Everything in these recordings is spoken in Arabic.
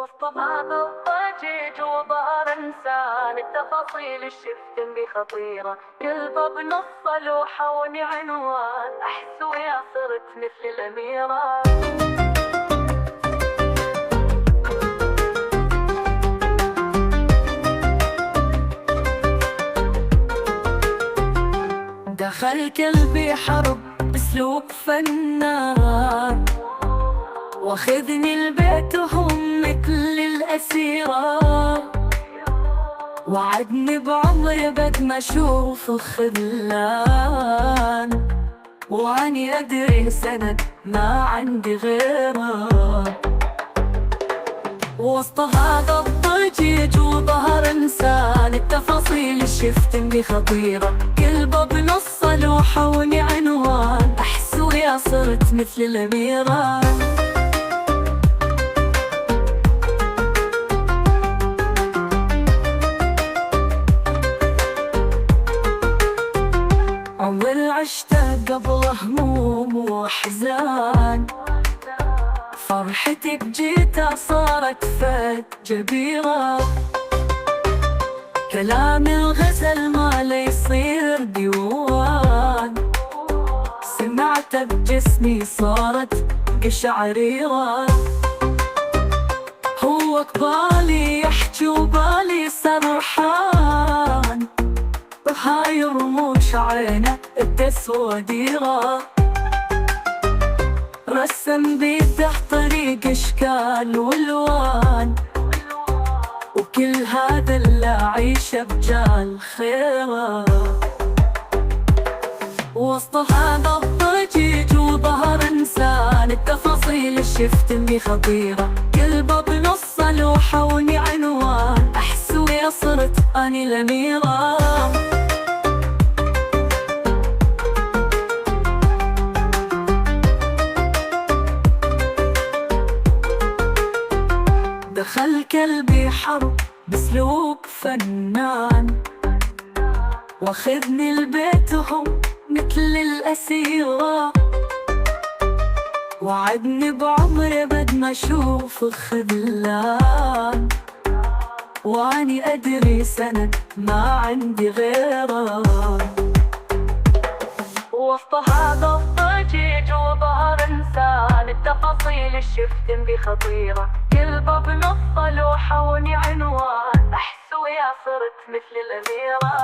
وسط هذا الضجيج وظهر إنسان، التفاصيل الشفت بخطيرة، قلبه بنص لوحة عنوان، أحس ويا صرت مثل الأميرة. دخل قلبي حرب بأسلوب فنان، واخذني البيت وهم مثل الأسيرة، وعدني بعمري بد ما اشوف خذلان، واني ادري سند ما عندي غيره. وسط هذا الضجيج وظهر انسان، التفاصيل شفت اني خطيرة، قلبه بنص لوحة عنوان، احس ويا صرت مثل الأميرة. عمر عشته قبل هموم واحزان، فرحتي بجيته صارت فد جبيرة، كلام الغزل ما لا يصير ديوان، سمعته بجسمي صارت قشعريرة، هو قبالي يحكي وبالي سرحان، بهاي رموش عينه بتسوى ديرة، رسم بيده طريق اشكال والوان، وكل هذا اللي اعيشه بجال خيره. وسط هذا الضجيج وظهر انسان، التفاصيل شفت اني خطيرة، قلبه بنص لوحة عنوان، احس ويا صرت اني الأميرة. دخل قلبي حرب بأسلوب فنان، واخذني البيت وهم مثل الأسيرة، وعدني بعمري بد ما اشوف خذلان، واني ادري سند ما عندي غيره. وسط هذا الضجيج وظهر انسان، التفاصيل شفت اني خطيرة، قلبه بنص لوحة عنوان، احس ويا صرت مثل الأميرة.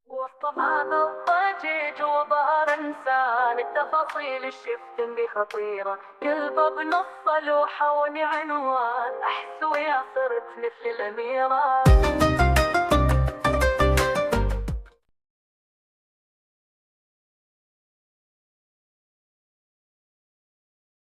وسط هذا الضجيج وظهر إنسان، التفاصيل شفت اني خطيرة، قلبه بنص لوحة عنوان، أحس ويا صرت مثل الأميرة.